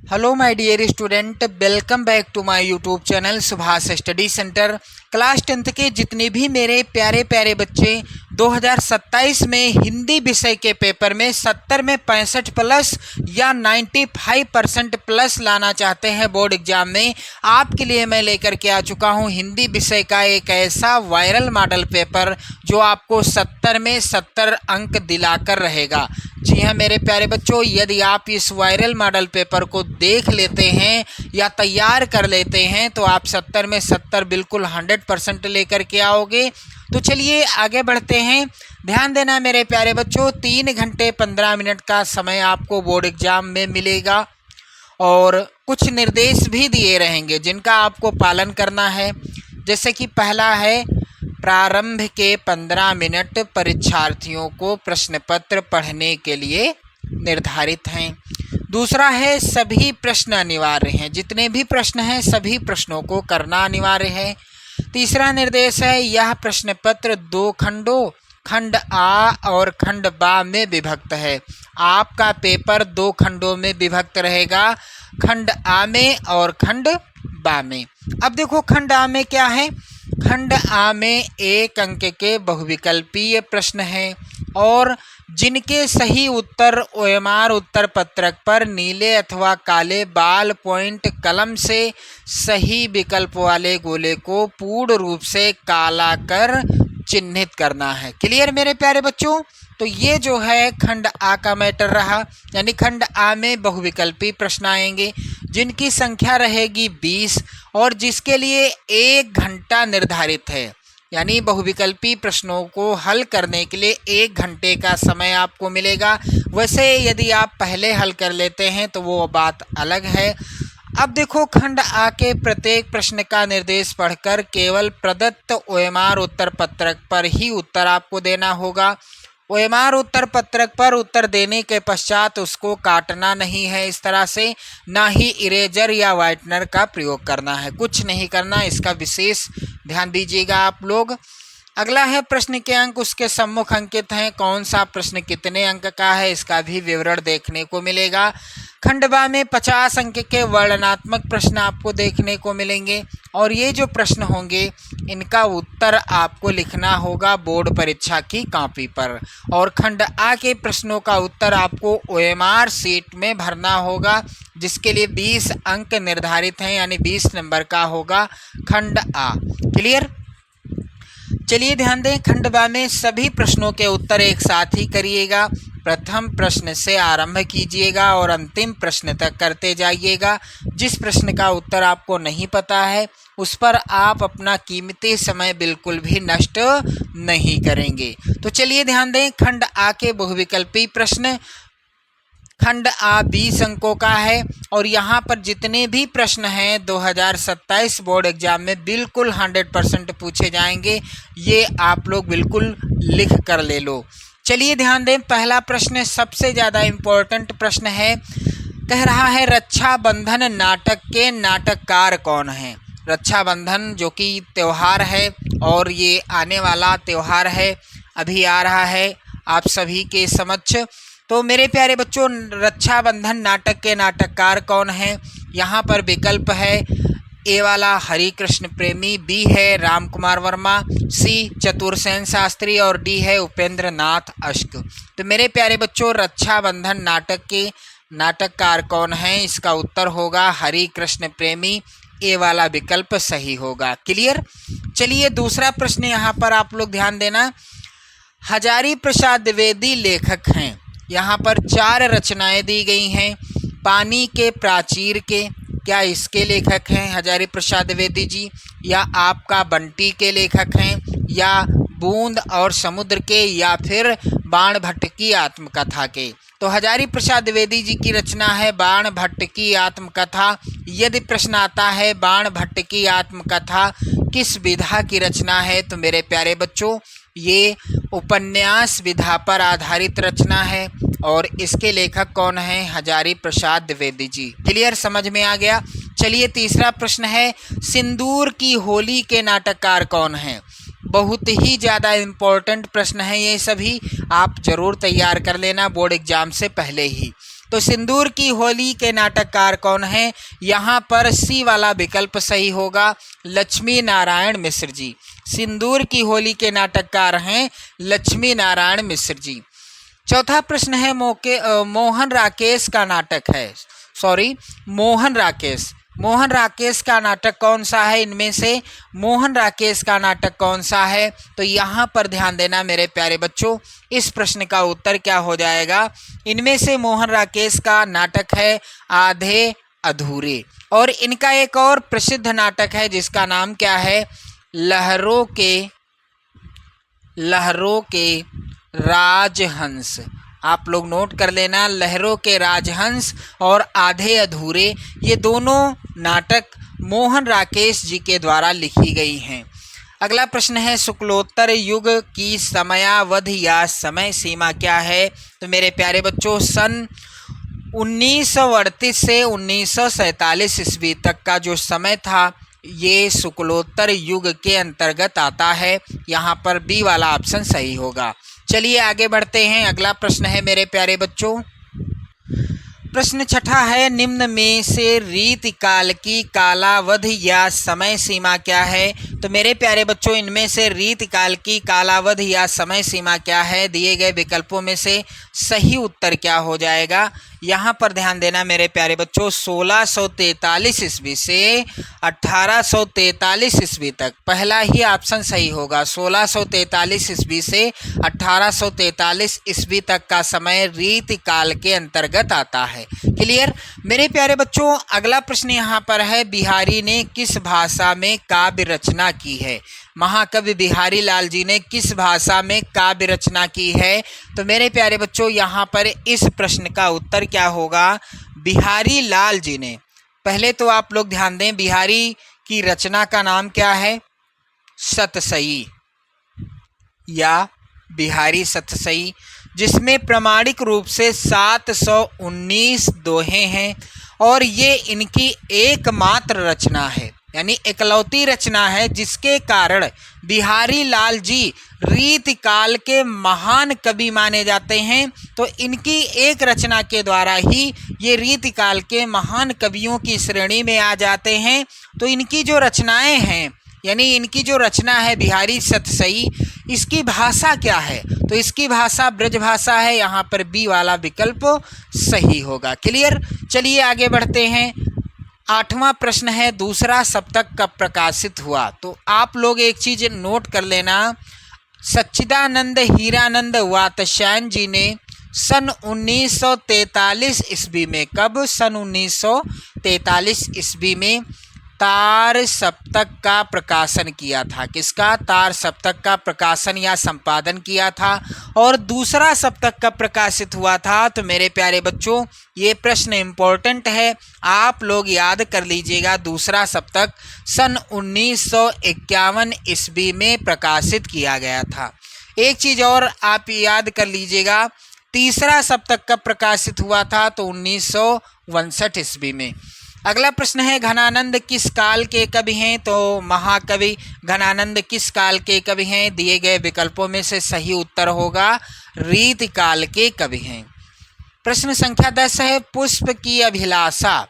Hello my dear student, welcome back to my YouTube channel Subhash study centre. Class 10th के जितने भी मेरे प्यारे प्यारे बच्चे 2027 में हिंदी विषय के पेपर में 70 में 65 प्लस या 95% प्लस लाना चाहते हैं बोर्ड एग्जाम में, आपके लिए मैं लेकर के आ चुका हूं हिंदी विषय का एक ऐसा वायरल मॉडल पेपर जो आपको 70 में 70 अंक दिलाकर रहेगा। जी हाँ मेरे प्यारे बच्चों, यदि आप इस वायरल मॉडल पेपर को देख लेते हैं या तैयार कर लेते हैं तो आप 70 में 70 बिल्कुल 100% लेकर के आओगे। तो चलिए आगे बढ़ते हैं। ध्यान देना मेरे प्यारे बच्चों, 3 घंटे 15 मिनट का समय आपको बोर्ड एग्जाम में मिलेगा और कुछ निर्देश भी दिए रहेंगे जिनका आपको पालन करना है। जैसे कि पहला है, प्रारंभ के 15 मिनट परीक्षार्थियों को प्रश्न पत्र पढ़ने के लिए निर्धारित हैं। दूसरा है, सभी प्रश्न अनिवार्य हैं, जितने भी प्रश्न हैं सभी प्रश्नों को करना अनिवार्य है। तीसरा निर्देश है, यह प्रश्न पत्र 2 खंडों खंड आ और खंड बा में विभक्त है। आपका पेपर 2 खंडों में विभक्त रहेगा, खंड आ में और खंड बा में। अब देखो खंड आ में क्या है। खंड आ में 1 अंक के बहुविकल्पीय प्रश्न हैं और जिनके सही उत्तर ओएमआर उत्तर पत्रक पर नीले अथवा काले बाल पॉइंट कलम से सही विकल्प वाले गोले को पूर्ण रूप से काला कर चिन्हित करना है। क्लियर मेरे प्यारे बच्चों। तो ये जो है खंड आ का मैटर रहा, यानी खंड आ में बहुविकल्पी प्रश्न आएंगे जिनकी संख्या रहेगी 20 और जिसके लिए 1 घंटा निर्धारित है। यानी बहुविकल्पी प्रश्नों को हल करने के लिए 1 घंटे का समय आपको मिलेगा। वैसे यदि आप पहले हल कर लेते हैं तो वो बात अलग है। अब देखो खंड आ के प्रत्येक प्रश्न का निर्देश पढ़कर केवल प्रदत्त ओएमआर उत्तर पत्रक पर ही उत्तर आपको देना होगा। ओएमआर उत्तर पत्रक पर उत्तर देने के पश्चात उसको काटना नहीं है इस तरह से, ना ही इरेजर या वाइटनर का प्रयोग करना है, कुछ नहीं करना। इसका विशेष ध्यान दीजिएगा आप लोग। अगला है, प्रश्न के अंक उसके सम्मुख अंकित हैं, कौन सा प्रश्न कितने अंक का है इसका भी विवरण देखने को मिलेगा। खंड बा में 50 अंक के वर्णनात्मक प्रश्न आपको देखने को मिलेंगे और ये जो प्रश्न होंगे इनका उत्तर आपको लिखना होगा बोर्ड परीक्षा की कॉपी पर। और खंड आ के प्रश्नों का उत्तर आपको ओएमआर शीट में भरना होगा जिसके लिए 20 अंक निर्धारित हैं, यानी 20 नंबर का होगा खंड आ। क्लियर। चलिए ध्यान दें, खंड बा में सभी प्रश्नों के उत्तर एक साथ ही करिएगा। प्रथम प्रश्न से आरंभ कीजिएगा और अंतिम प्रश्न तक करते जाइएगा। जिस प्रश्न का उत्तर आपको नहीं पता है उस पर आप अपना कीमती समय बिल्कुल भी नष्ट नहीं करेंगे। तो चलिए ध्यान दें, खंड आ के बहुविकल्पी प्रश्न, खंड आ 20 अंकों का है और यहाँ पर जितने भी प्रश्न हैं 2027 बोर्ड एग्जाम में बिल्कुल 100% पूछे जाएंगे। ये आप लोग बिल्कुल लिख कर ले लो। चलिए ध्यान दें, पहला प्रश्न सबसे ज़्यादा इम्पोर्टेंट प्रश्न है। कह रहा है, रक्षाबंधन नाटक के नाटककार कौन हैं। रक्षाबंधन जो कि त्यौहार है और ये आने वाला त्यौहार है, अभी आ रहा है आप सभी के समक्ष। तो मेरे प्यारे बच्चों, रक्षाबंधन नाटक के नाटककार कौन हैं। यहाँ पर विकल्प है, ए वाला हरि कृष्ण प्रेमी, बी है राम कुमार वर्मा, सी चतुरसेन शास्त्री और डी है उपेंद्र नाथ अश्क। तो मेरे प्यारे बच्चों, रक्षाबंधन नाटक के नाटककार कौन हैं, इसका उत्तर होगा हरि कृष्ण प्रेमी, ए वाला विकल्प सही होगा। क्लियर। चलिए दूसरा प्रश्न यहाँ पर आप लोग ध्यान देना। हजारी प्रसाद द्विवेदी लेखक हैं। यहाँ पर 4 रचनाएं दी गई हैं। पानी के प्राचीर के, क्या इसके लेखक हैं हजारी प्रसाद द्विवेदी जी, या आपका बंटी के लेखक हैं, या बूंद और समुद्र के, या फिर बाण भट्ट की आत्मकथा के। तो हजारी प्रसाद द्विवेदी जी की रचना है बाण भट्ट की आत्मकथा। यदि प्रश्न आता है बाण भट्ट की आत्मकथा किस विधा की रचना है, तो मेरे प्यारे बच्चों ये उपन्यास विधा पर आधारित रचना है और इसके लेखक कौन हैं, हजारी प्रसाद द्विवेदी जी। क्लियर, समझ में आ गया। चलिए तीसरा प्रश्न है, सिंदूर की होली के नाटककार कौन हैं। बहुत ही ज़्यादा इम्पोर्टेंट प्रश्न है ये सभी, आप जरूर तैयार कर लेना बोर्ड एग्जाम से पहले ही। तो सिंदूर की होली के नाटककार कौन है? यहाँ पर सी वाला विकल्प सही होगा, लक्ष्मी नारायण मिश्र जी। सिंदूर की होली के नाटककार हैं लक्ष्मी नारायण मिश्र जी। चौथा प्रश्न है मोहन राकेश का नाटक है, मोहन राकेश का नाटक कौन सा है? इनमें से मोहन राकेश का नाटक कौन सा है? तो यहाँ पर ध्यान देना मेरे प्यारे बच्चों, इस प्रश्न का उत्तर क्या हो जाएगा? इनमें से मोहन राकेश का नाटक है आधे अधूरे, और इनका एक और प्रसिद्ध नाटक है जिसका नाम क्या है? लहरों के राजहंस। आप लोग नोट कर लेना, लहरों के राजहंस और आधे अधूरे, ये दोनों नाटक मोहन राकेश जी के द्वारा लिखी गई हैं। अगला प्रश्न है शुक्लोत्तर युग की समयावधि या समय सीमा क्या है? तो मेरे प्यारे बच्चों, सन 1938 से 1947 ईस्वी तक का जो समय था ये शुक्लोत्तर युग के अंतर्गत आता है। यहाँ पर बी वाला ऑप्शन सही होगा। चलिए आगे बढ़ते हैं। अगला प्रश्न है मेरे प्यारे बच्चों, प्रश्न छठा है, निम्न में से रीतिकाल की कालावधि या समय सीमा क्या है? तो मेरे प्यारे बच्चों, इनमें से रीतिकाल की कालावधि या समय सीमा क्या है? दिए गए विकल्पों में से सही उत्तर क्या हो जाएगा? यहाँ पर ध्यान देना मेरे प्यारे बच्चों, 1643 ईस्वी से 1843 ईस्वी तक, पहला ही ऑप्शन सही होगा। 1643 ईस्वी से 1843 ईस्वी तक का समय रीतिकाल के अंतर्गत आता है। क्लियर मेरे प्यारे बच्चों। अगला प्रश्न यहाँ पर है, बिहारी ने किस भाषा में काव्य रचना की है? महाकवि बिहारी लाल जी ने किस भाषा में काव्य रचना की है? तो मेरे प्यारे बच्चों, यहाँ पर इस प्रश्न का उत्तर क्या होगा? बिहारी लाल जी ने, पहले तो आप लोग ध्यान दें, बिहारी की रचना का नाम क्या है? सतसई या बिहारी सतसई, जिसमें प्रामाणिक रूप से 719 दोहे हैं और ये इनकी एकमात्र रचना है, यानी इकलौती रचना है, जिसके कारण बिहारी लाल जी रीतिकाल के महान कवि माने जाते हैं। तो इनकी एक रचना के द्वारा ही ये रीतिकाल के महान कवियों की श्रेणी में आ जाते हैं। तो इनकी जो रचनाएं हैं, यानी इनकी जो रचना है बिहारी सतसई, इसकी भाषा क्या है? तो इसकी भाषा ब्रज भाषा है। यहाँ पर बी वाला विकल्प सही होगा। क्लियर, चलिए आगे बढ़ते हैं। आठवां प्रश्न है, दूसरा सप्तक कब प्रकाशित हुआ? तो आप लोग एक चीज नोट कर लेना, सच्चिदानंद हीरानंद वात्स्यायन जी ने सन 1943 ईस्वी में, कब? सन 1943 ईस्वी में तार सप्तक का प्रकाशन किया था। किसका? तार सप्तक का प्रकाशन या संपादन किया था। और दूसरा सप्तक कब प्रकाशित हुआ था? तो मेरे प्यारे बच्चों, ये प्रश्न इम्पोर्टेंट है, आप लोग याद कर लीजिएगा। दूसरा सप्तक सन 1951 ईस्वी में प्रकाशित किया गया था। एक चीज़ और आप याद कर लीजिएगा, तीसरा सप्तक कब प्रकाशित हुआ था? तो 1962 ईस्वी में। अगला प्रश्न है, घनानंद किस काल के कवि हैं? तो महाकवि घनानंद किस काल के कवि हैं? दिए गए विकल्पों में से सही उत्तर होगा रीतिकाल के कवि हैं। प्रश्न संख्या 10 है, पुष्प की अभिलाषा।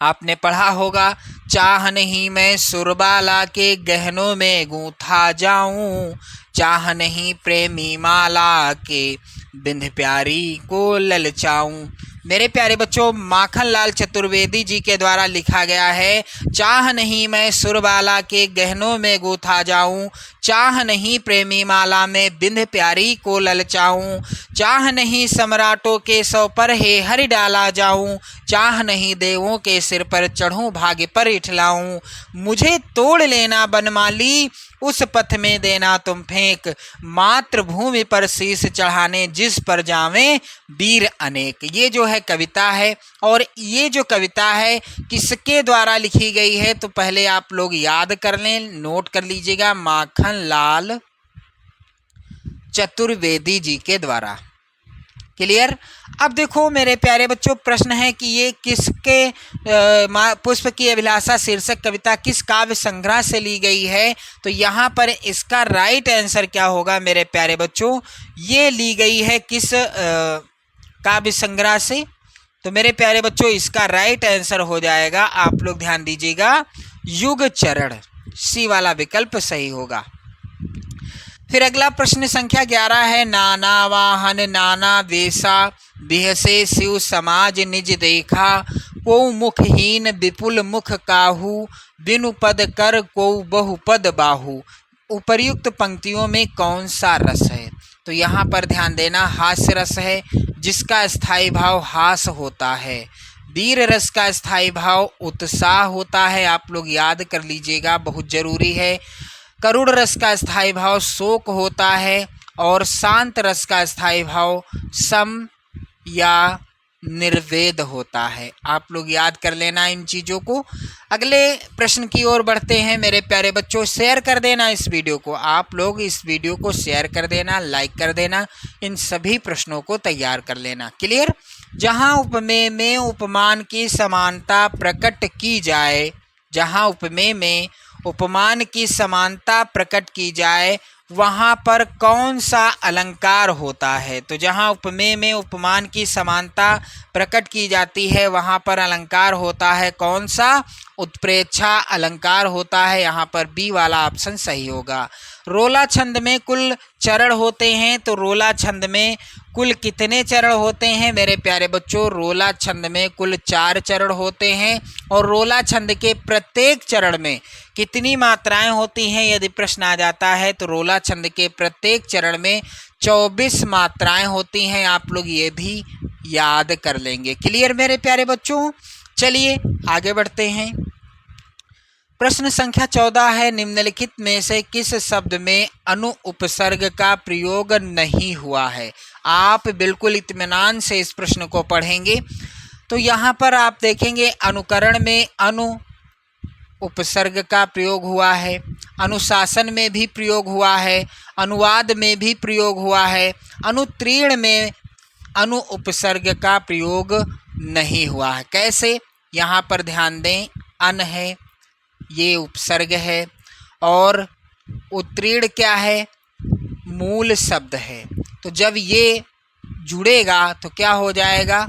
आपने पढ़ा होगा, चाह नहीं मैं सुरबाला के गहनों में गूंथा जाऊं, चाह नहीं प्रेमी माला के बिंध प्यारी को ललचाऊं। मेरे प्यारे बच्चों, माखन लाल चतुर्वेदी जी के द्वारा लिखा गया है, चाह नहीं मैं सुरबाला के गहनों में गूंथा जाऊं, चाह नहीं प्रेमी माला में बिंध प्यारी को ललचाऊं, चाह नहीं सम्राटों के सौ पर हे हरि डाला जाऊं, चाह नहीं देवों के सिर पर चढ़ूं भाग्य पर इठलाऊं, मुझे तोड़ लेना बनमाली उस पथ में देना तुम फेंक, मातृभूमि पर शीश चढ़ाने जिस पर जावें वीर अनेक। ये जो है कविता है, और ये जो कविता है किसके द्वारा लिखी गई है? तो पहले आप लोग याद कर लें, नोट कर लीजिएगा, माखन लाल चतुर्वेदी जी के द्वारा। क्लियर। अब देखो मेरे प्यारे बच्चों, प्रश्न है कि ये किसके पुष्प की अभिलाषा शीर्षक कविता किस काव्य संग्रह से ली गई है? तो यहाँ पर इसका राइट आंसर क्या होगा मेरे प्यारे बच्चों? ये ली गई है किस काव्य संग्रह से। तो मेरे प्यारे बच्चों इसका राइट आंसर हो जाएगा, आप लोग ध्यान दीजिएगा, युग चरण, सी वाला विकल्प सही होगा। फिर अगला प्रश्न संख्या 11 है, नाना वाहन नाना वेशा बिहसे शिव समाज निज देखा, को मुखहीन विपुल मुख काहू, बिनु पद कर को बहुपद बाहू। उपर्युक्त पंक्तियों में कौन सा रस है? तो यहाँ पर ध्यान देना, हास्य रस है जिसका स्थायी भाव हास होता है। वीर रस का स्थायी भाव उत्साह होता है, आप लोग याद कर लीजिएगा, बहुत जरूरी है। करुण रस का स्थायी भाव शोक होता है और शांत रस का स्थायी भाव सम या निर्वेद होता है। आप लोग याद कर लेना इन चीज़ों को। अगले प्रश्न की ओर बढ़ते हैं मेरे प्यारे बच्चों। शेयर कर देना इस वीडियो को, आप लोग इस वीडियो को शेयर कर देना, लाइक कर देना, इन सभी प्रश्नों को तैयार कर लेना। क्लियर? जहाँ उपमेय में उपमान की समानता प्रकट की जाए, जहाँ उपमेय में उपमान की समानता प्रकट की जाए वहाँ पर कौन सा अलंकार होता है? तो जहाँ उपमेय में उपमान की समानता प्रकट की जाती है वहाँ पर अलंकार होता है कौन सा? उत्प्रेक्षा अलंकार होता है। यहाँ पर बी वाला ऑप्शन सही होगा। रोला छंद में कुल चरण होते हैं, तो रोला छंद में कुल कितने चरण होते हैं मेरे प्यारे बच्चों? रोला छंद में कुल 4 चरण होते हैं। और रोला छंद के प्रत्येक चरण में कितनी मात्राएं होती हैं यदि प्रश्न आ जाता है तो रोला छंद के प्रत्येक चरण में 24 मात्राएं होती हैं। आप लोग ये भी याद कर लेंगे। क्लियर मेरे प्यारे बच्चों? चलिए आगे बढ़ते हैं। प्रश्न संख्या 14 है, निम्नलिखित में से किस शब्द में अनु उपसर्ग का प्रयोग नहीं हुआ है? आप बिल्कुल इत्मीनान से इस प्रश्न को पढ़ेंगे तो यहाँ पर आप देखेंगे अनुकरण में अनु उपसर्ग का प्रयोग हुआ है, अनुशासन में भी प्रयोग हुआ है, अनुवाद में भी प्रयोग हुआ है, अनुत्तीर्ण में अनु उपसर्ग का प्रयोग नहीं हुआ है। कैसे? यहाँ पर ध्यान दें, अन है, ये उपसर्ग है, और उत्तीर्ण क्या है? मूल शब्द है। तो जब ये जुड़ेगा तो क्या हो जाएगा?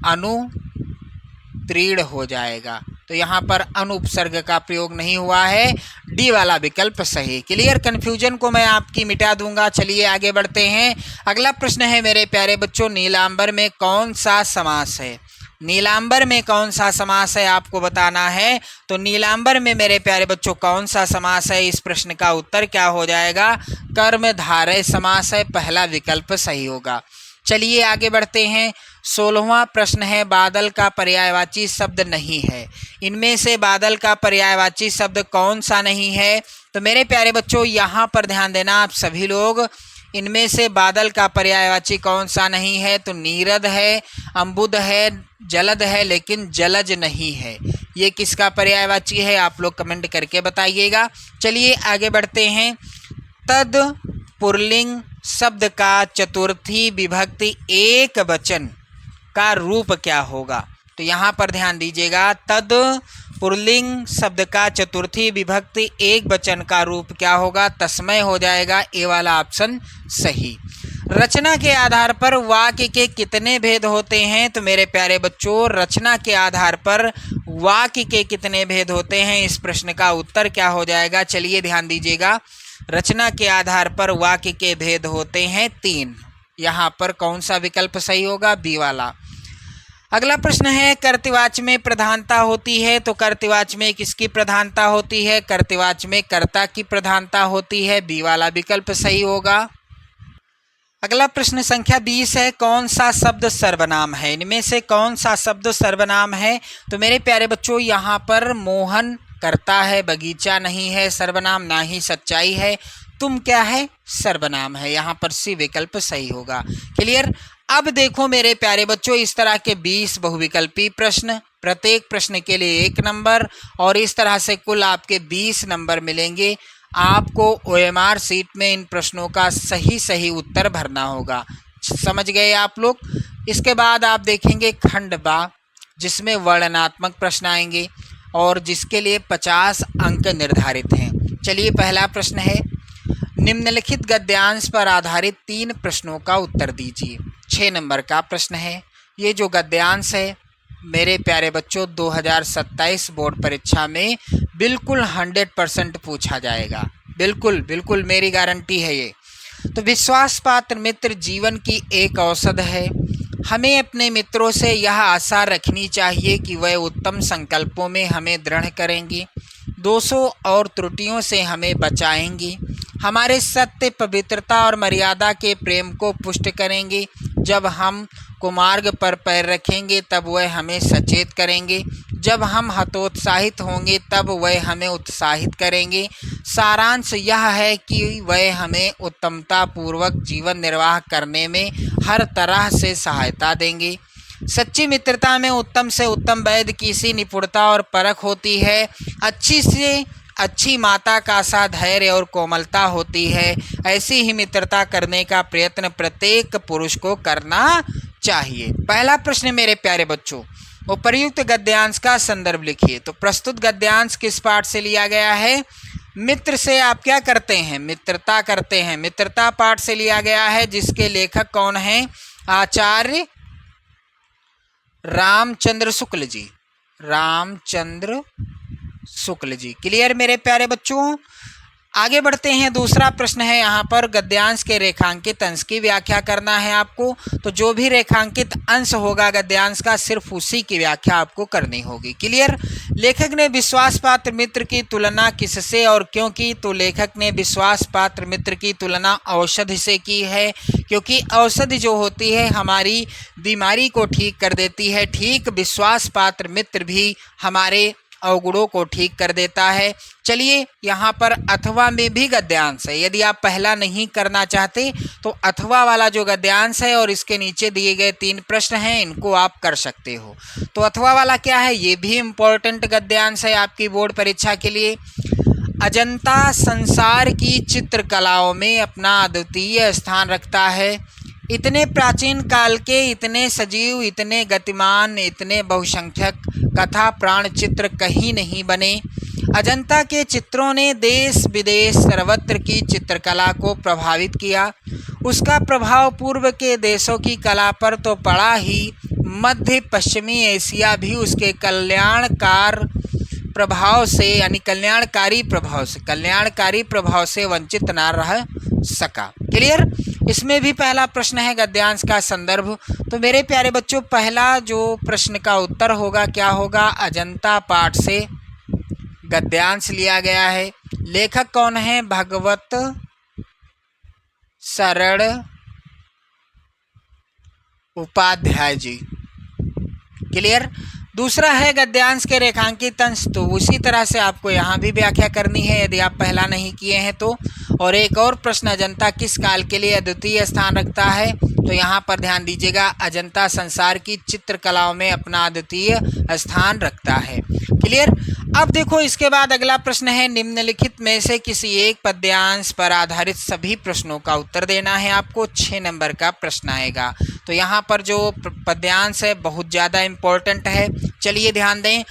अनुत्तीर्ण हो जाएगा। तो यहाँ पर अनुपसर्ग का प्रयोग नहीं हुआ है, डी वाला विकल्प सही। क्लियर? कन्फ्यूजन को मैं आपकी मिटा दूंगा। चलिए आगे बढ़ते हैं। अगला प्रश्न है मेरे प्यारे बच्चों, नीलांबर में कौन सा समास है? नीलांबर में कौन सा समास है आपको बताना है। तो नीलांबर में मेरे प्यारे बच्चों कौन सा समास है? इस प्रश्न का उत्तर क्या हो जाएगा? कर्मधारय समास है, पहला विकल्प सही होगा। चलिए आगे बढ़ते हैं। 16वां प्रश्न है, बादल का पर्यायवाची शब्द नहीं है। इनमें से बादल का पर्यायवाची शब्द कौन सा नहीं है? तो मेरे प्यारे बच्चों यहाँ पर ध्यान देना आप सभी लोग, इनमें से बादल का पर्यायवाची कौन सा नहीं है? तो नीरद है, अम्बुद है, जलद है, लेकिन जलज नहीं है। ये किसका पर्यायवाची है? आप लोग कमेंट करके बताइएगा। चलिए आगे बढ़ते हैं। तद पुल्लिंग शब्द का चतुर्थी विभक्ति एक वचन का रूप क्या होगा? तो यहाँ पर ध्यान दीजिएगा, तद पुल्लिंग शब्द का चतुर्थी विभक्ति एक वचन का रूप क्या होगा? तस्मय हो जाएगा, ए वाला ऑप्शन सही। रचना के आधार पर वाक्य के कितने भेद होते हैं? तो मेरे प्यारे बच्चों रचना के आधार पर वाक्य के कितने भेद होते हैं? इस प्रश्न का उत्तर क्या हो जाएगा? चलिए ध्यान दीजिएगा, रचना के आधार पर वाक्य के भेद होते हैं 3। यहाँ पर कौन सा विकल्प सही होगा? बी वाला। अगला प्रश्न है, कर्तृवाच्य में प्रधानता होती है। तो कर्तृवाच्य में किसकी प्रधानता होती है? कर्तृवाच्य में कर्ता की प्रधानता होती है, बी वाला विकल्प सही होगा। अगला प्रश्न संख्या 20 है, कौन सा शब्द सर्वनाम है? इनमें से कौन सा शब्द सर्वनाम है? तो मेरे प्यारे बच्चों यहाँ पर मोहन कर्ता है, बगीचा नहीं है सर्वनाम, ना ही सच्चाई है, तुम क्या है? सर्वनाम है। यहाँ पर सी विकल्प सही होगा। क्लियर? अब देखो मेरे प्यारे बच्चों, इस तरह के 20 बहुविकल्पी प्रश्न, प्रत्येक प्रश्न के लिए 1 नंबर, और इस तरह से कुल आपके 20 नंबर मिलेंगे। आपको OMR सीट में इन प्रश्नों का सही उत्तर भरना होगा। समझ गए आप लोग? इसके बाद आप देखेंगे खंड बा, जिसमें वर्णनात्मक प्रश्न आएंगे और जिसके लिए 50 अंक निर्धारित हैं। चलिए पहला प्रश्न है, निम्नलिखित गद्यांश पर आधारित 3 प्रश्नों का उत्तर दीजिए। 6 नंबर का प्रश्न है। ये जो गद्यांश है मेरे प्यारे बच्चों 2027 बोर्ड परीक्षा में बिल्कुल 100% पूछा जाएगा। बिल्कुल बिल्कुल मेरी गारंटी है ये। तो विश्वास पात्र मित्र जीवन की एक औषध है। हमें अपने मित्रों से यह आशा रखनी चाहिए कि वह उत्तम संकल्पों में हमें दृढ़ करेंगे, दोषों और त्रुटियों से हमें बचाएंगे, हमारे सत्य, पवित्रता और मर्यादा के प्रेम को पुष्ट करेंगे। जब हम कुमार्ग पर पैर रखेंगे तब वह हमें सचेत करेंगे, जब हम हतोत्साहित होंगे तब वह हमें उत्साहित करेंगे। सारांश यह है कि वह हमें उत्तमता पूर्वक जीवन निर्वाह करने में हर तरह से सहायता देंगे। सच्ची मित्रता में उत्तम से उत्तम वैद्य की सी निपुणता और परख होती है। अच्छी से अच्छी माता का सा धैर्य और कोमलता होती है। ऐसी ही मित्रता करने का प्रयत्न प्रत्येक पुरुष को करना चाहिए। पहला प्रश्न मेरे प्यारे बच्चों, उपर्युक्त गद्यांश का संदर्भ लिखिए। तो प्रस्तुत गद्यांश किस पाठ से लिया गया है? मित्र से आप क्या करते हैं? मित्रता करते हैं। मित्रता पाठ से लिया गया है, जिसके लेखक कौन हैं? आचार्य रामचंद्र शुक्ल जी। रामचंद्र शुक्ल जी। क्लियर मेरे प्यारे बच्चों? आगे बढ़ते हैं। दूसरा प्रश्न है यहाँ पर, गद्यांश के रेखांकित अंश की व्याख्या करना है आपको। तो जो भी रेखांकित अंश होगा गद्यांश का, सिर्फ उसी की व्याख्या आपको करनी होगी। क्लियर? लेखक ने विश्वास पात्र मित्र की तुलना किससे और क्यों की? तो लेखक ने विश्वास पात्र मित्र की तुलना औषधि से की है, क्योंकि औषधि जो होती है हमारी बीमारी को ठीक कर देती है। ठीक विश्वास पात्र मित्र भी हमारे अवगुणों को ठीक कर देता है। चलिए, यहाँ पर अथवा में भी गद्यांश है। यदि आप पहला नहीं करना चाहते तो अथवा वाला जो गद्यांश है और इसके नीचे दिए गए 3 प्रश्न हैं, इनको आप कर सकते हो। तो अथवा वाला क्या है? ये भी इम्पोर्टेंट गद्यांश है आपकी बोर्ड परीक्षा के लिए। अजंता संसार की चित्रकलाओं में अपना अद्वितीय स्थान रखता है। इतने प्राचीन काल के, इतने सजीव, इतने गतिमान, इतने बहुसंख्यक कथा प्राण चित्र कहीं नहीं बने। अजंता के चित्रों ने देश विदेश सर्वत्र की चित्रकला को प्रभावित किया। उसका प्रभाव पूर्व के देशों की कला पर तो पड़ा ही, मध्य पश्चिमी एशिया भी उसके कल्याणकारी प्रभाव से वंचित न रह सका। क्लियर? इसमें भी पहला प्रश्न है गद्यांश का संदर्भ। तो मेरे प्यारे बच्चों, पहला जो प्रश्न का उत्तर होगा क्या होगा? अजंता पाठ से गद्यांश लिया गया है। लेखक कौन है? भगवत शरण उपाध्याय जी। क्लियर? दूसरा है गद्यांश के रेखांकित अंश। तो उसी तरह से आपको यहाँ भी व्याख्या करनी है यदि आप पहला नहीं किए हैं तो। और एक और प्रश्न, अजंता किस काल के लिए अद्वितीय स्थान रखता है? तो यहाँ पर ध्यान दीजिएगा, अजंता संसार की चित्रकलाओं में अपना अद्वितीय स्थान रखता है। क्लियर? अब देखो, इसके बाद अगला प्रश्न है, निम्नलिखित में से किसी एक पद्यांश पर आधारित सभी प्रश्नों का उत्तर देना है आपको। 6 नंबर का प्रश्न आएगा। तो यहाँ पर जो पद्यांश है बहुत ज़्यादा इम्पोर्टेंट है। चलिए ध्यान दें।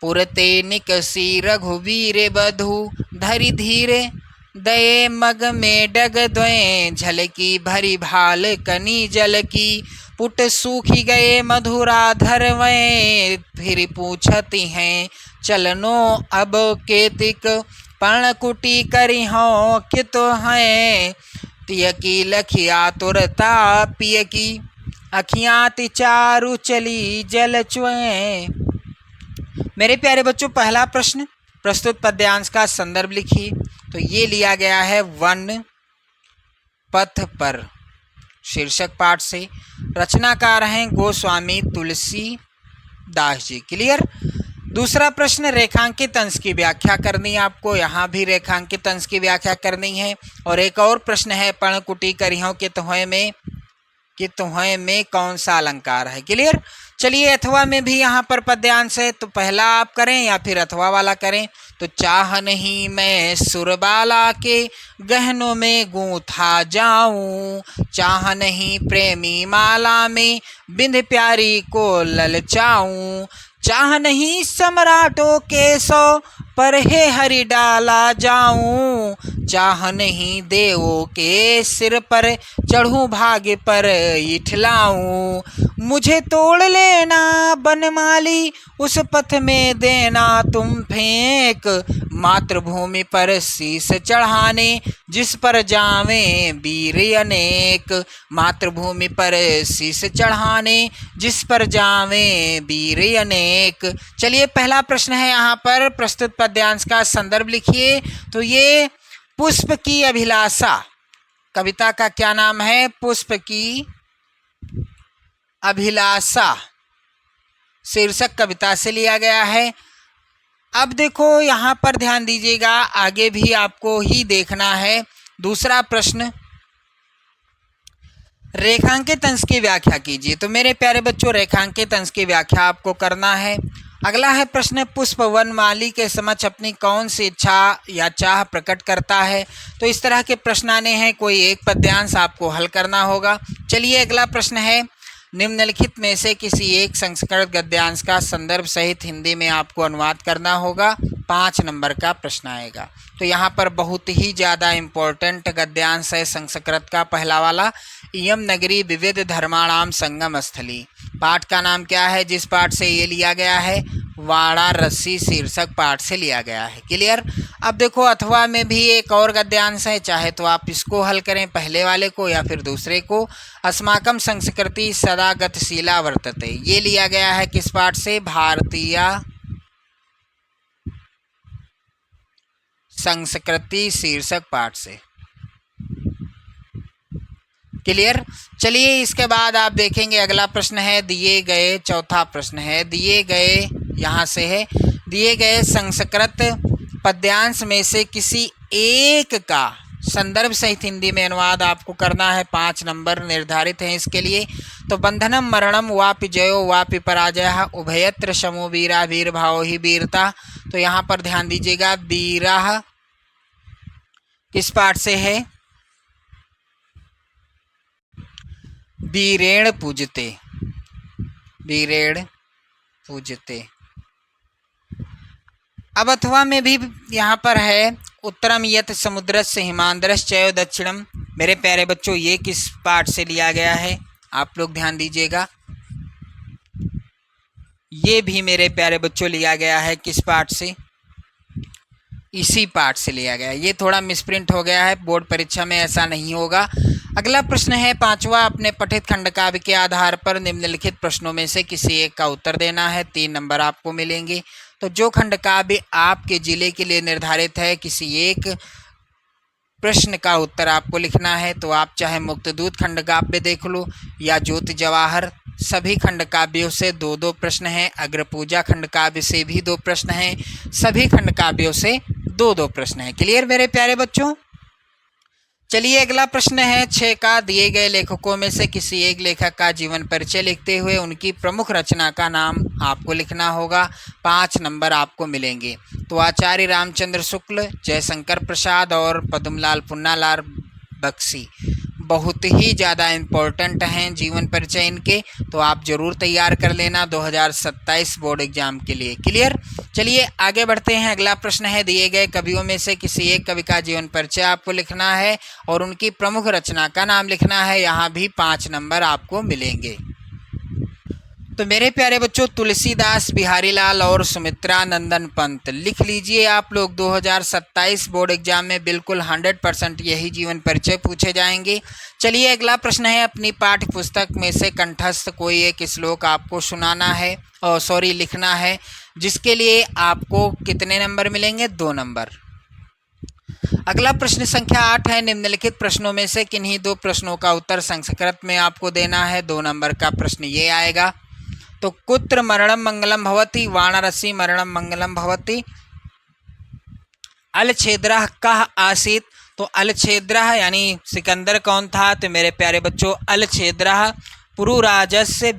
पुरते निकसी रघुवीर बधु, धरि धीरे दये मग में डग द्वय, झलकी भरी भाल कनी जल की, पुट सूखी गए मधुराधर वै, फिर पूछती हैं चलनो अब केतिक, पर्णकुटी करी हो कित हैं, तिय की लखिया तुरता पिय की, अखियाँ तिचारु चली जल चुए। मेरे प्यारे बच्चों, पहला प्रश्न, प्रस्तुत पद्यांश का संदर्भ लिखिए। तो ये लिया गया है वन पथ पर शीर्षक पाठ से। रचनाकार हैं गोस्वामी तुलसीदास जी। क्लियर? दूसरा प्रश्न, रेखांकित अंश की व्याख्या करनी है आपको। यहाँ भी रेखांकित अंश की व्याख्या करनी है। और एक और प्रश्न है, पर्णकुटी करियों के तुहें में कौन सा अलंकार है? क्लियर? चलिए, अथवा में भी यहाँ पर पद्यांश है। तो पहला आप करें या फिर अथवा वाला करें? तो चाह नहीं मैं सुरबाला के गहनों में गूंथा जाऊं, चाह नहीं प्रेमी माला में बिंद प्यारी को ललचाऊं, चाह नहीं सम्राटों के 100 पर हे हरि डाला जाऊं, चाह नहीं देवों के सिर पर, चढ़ूं भाग्य पर इठलाऊं। मुझे तोड़ लेना बनमाली, उस पथ में देना तुम फेंक, मातृभूमि पर शीस चढ़ाने, जिस पर जावें वीर अनेक। मातृभूमि पर शीस चढ़ाने, जिस पर जावें वीर अनेक। चलिए पहला प्रश्न है यहाँ पर, प्रस्तुत पद्यांश का संदर्भ लिखिए। तो ये पुष्प की अभिलाषा कविता का क्या नाम है? पुष्प की अभिलाषा शीर्षक कविता से लिया गया है। अब देखो यहाँ पर ध्यान दीजिएगा, आगे भी आपको ही देखना है। दूसरा प्रश्न, रेखांकित अंश की व्याख्या कीजिए। तो मेरे प्यारे बच्चों, रेखांकित अंश की व्याख्या आपको करना है। अगला है प्रश्न, पुष्प वनमाली के समक्ष अपनी कौन सी इच्छा या चाह प्रकट करता है? तो इस तरह के प्रश्न आने हैं, कोई एक पद्यांश आपको हल करना होगा। चलिए अगला प्रश्न है, निम्नलिखित में से किसी एक संस्कृत गद्यांश का संदर्भ सहित हिंदी में आपको अनुवाद करना होगा। 5 नंबर का प्रश्न आएगा। तो यहाँ पर बहुत ही ज़्यादा इम्पोर्टेंट गद्यांश है संस्कृत का पहला वाला, इयम नगरी विविध धर्माणाम संगम स्थली। पाठ का नाम क्या है जिस पाठ से ये लिया गया है? वाराणसी शीर्षक पाठ से लिया गया है। क्लियर? अब देखो अथवा में भी एक और गद्यांश है, चाहे तो आप इसको हल करें, पहले वाले को या फिर दूसरे को। अस्माकम संस्कृति सदा गतिशीला वर्तते, ये लिया गया है किस पाठ से? भारतीय संस्कृति शीर्षक पाठ से। क्लियर? चलिए इसके बाद आप देखेंगे अगला प्रश्न है, दिए गए, चौथा प्रश्न है, दिए गए यहाँ से है, दिए गए संस्कृत पद्यांश में से किसी एक का संदर्भ सहित हिंदी में अनुवाद आपको करना है। 5 नंबर निर्धारित हैं इसके लिए। तो बंधनम मरणम वापि जयो वापि पराजय उभयत्र शमो वीरा वीर भाव ही वीरता। तो यहाँ पर ध्यान दीजिएगा, वीरा किस पाठ से है? वीरेण पूजते, वीरेण पूजते। अब अथवा में भी यहाँ पर है, उत्तरम यत समुद्रस्य हिमांद्रश्चैव दक्षिणम। मेरे प्यारे बच्चों, ये किस पाठ से लिया गया है? आप लोग ध्यान दीजिएगा, ये भी मेरे प्यारे बच्चों लिया गया है किस पाठ से? इसी पाठ से लिया गया है। ये थोड़ा मिसप्रिंट हो गया है, बोर्ड परीक्षा में ऐसा नहीं होगा। अगला प्रश्न है 5वां, अपने पठित खंडकाव्य के आधार पर निम्नलिखित प्रश्नों में से किसी एक का उत्तर देना है। 3 नंबर आपको मिलेंगे। तो जो खंडकाव्य आपके जिले के लिए निर्धारित है, किसी एक प्रश्न का उत्तर आपको लिखना है। तो आप चाहे मुक्तदूत खंडकाव्य देख लो या ज्योति जवाहर, सभी खंडकाव्यों से 2-2 प्रश्न हैं। अग्रपूजा खंडकाव्य से भी 2 प्रश्न हैं। सभी खंडकाव्यों से 2-2 प्रश्न हैं। क्लियर मेरे प्यारे बच्चों? चलिए अगला प्रश्न है 6 का, दिए गए लेखकों में से किसी एक लेखक का जीवन परिचय लिखते हुए उनकी प्रमुख रचना का नाम आपको लिखना होगा। 5 नंबर आपको मिलेंगे। तो आचार्य रामचंद्र शुक्ल, जयशंकर प्रसाद और पद्मलाल पुन्नालाल बख्शी बहुत ही ज़्यादा इम्पोर्टेंट हैं जीवन परिचय इनके। तो आप ज़रूर तैयार कर लेना 2027 बोर्ड एग्जाम के लिए। क्लियर? चलिए आगे बढ़ते हैं। अगला प्रश्न है, दिए गए कवियों में से किसी एक कवि का जीवन परिचय आपको लिखना है और उनकी प्रमुख रचना का नाम लिखना है। यहाँ भी 5 नंबर आपको मिलेंगे। तो मेरे प्यारे बच्चों, तुलसीदास, बिहारी लाल और सुमित्रा नंदन पंत लिख लीजिए आप लोग। 2027 बोर्ड एग्जाम में बिल्कुल 100% यही जीवन परिचय पूछे जाएंगे। चलिए अगला प्रश्न है, अपनी पाठ्य पुस्तक में से कंठस्थ कोई एक श्लोक आपको सुनाना है और लिखना है, जिसके लिए आपको कितने नंबर मिलेंगे? 2 नंबर। अगला प्रश्न संख्या 8 है, निम्नलिखित प्रश्नों में से किन्हीं 2 प्रश्नों का उत्तर संस्कृत में आपको देना है। 2 नंबर का प्रश्न ये आएगा। तो कुत्र मरणम मंगलम भवति, वाराणसी मरणम मंगलम भवति, अलछेद्रः कः आसीत। तो अलछेद्रः यानी सिकंदर कौन था? तो मेरे प्यारे बच्चों, अलछेद्रः पुरुराजस्य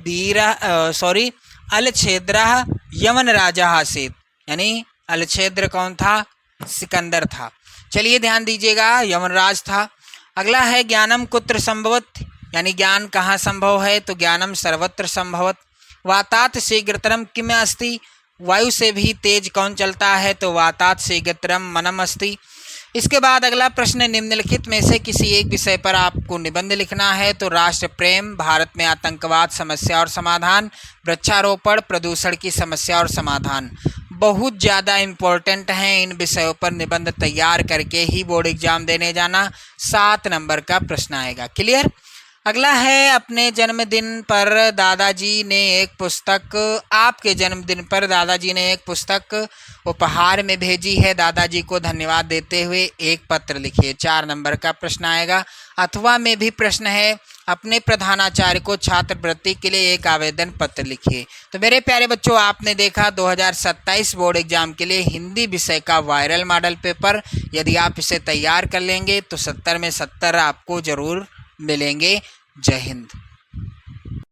अलछेद्रः यमन राजा आसीत, यानी अलछेद्र कौन था? सिकंदर था। चलिए ध्यान दीजिएगा, यमनराज था। अगला है, ज्ञानम कुत्र संभवत, यानी ज्ञान कहाँ संभव है? तो ज्ञानम सर्वत्र संभवत। वातात शीघ्रतरम किम अस्ति, वायु से भी तेज कौन चलता है? तो वातात् शीघ्रतरं मनम् अस्ति। इसके बाद अगला प्रश्न, निम्नलिखित में से किसी एक विषय पर आपको निबंध लिखना है। तो राष्ट्र प्रेम, भारत में आतंकवाद समस्या और समाधान, वृक्षारोपण, प्रदूषण की समस्या और समाधान। बहुत ज़्यादा इम्पोर्टेंट हैं, इन विषयों पर निबंध तैयार करके ही बोर्ड एग्जाम देने जाना। 7 नंबर का प्रश्न आएगा। क्लियर। अगला है, अपने जन्मदिन पर दादाजी ने एक पुस्तक, आपके जन्मदिन पर दादाजी ने एक पुस्तक उपहार में भेजी है। दादाजी को धन्यवाद देते हुए एक पत्र लिखिए। 4 नंबर का प्रश्न आएगा। अथवा में भी प्रश्न है, अपने प्रधानाचार्य को छात्रवृत्ति के लिए एक आवेदन पत्र लिखिए। तो मेरे प्यारे बच्चों, आपने देखा 2027 बोर्ड एग्जाम के लिए हिंदी विषय का वायरल मॉडल पेपर। यदि आप इसे तैयार कर लेंगे तो 70 में 70 आपको ज़रूर मिलेंगे। जय हिंद।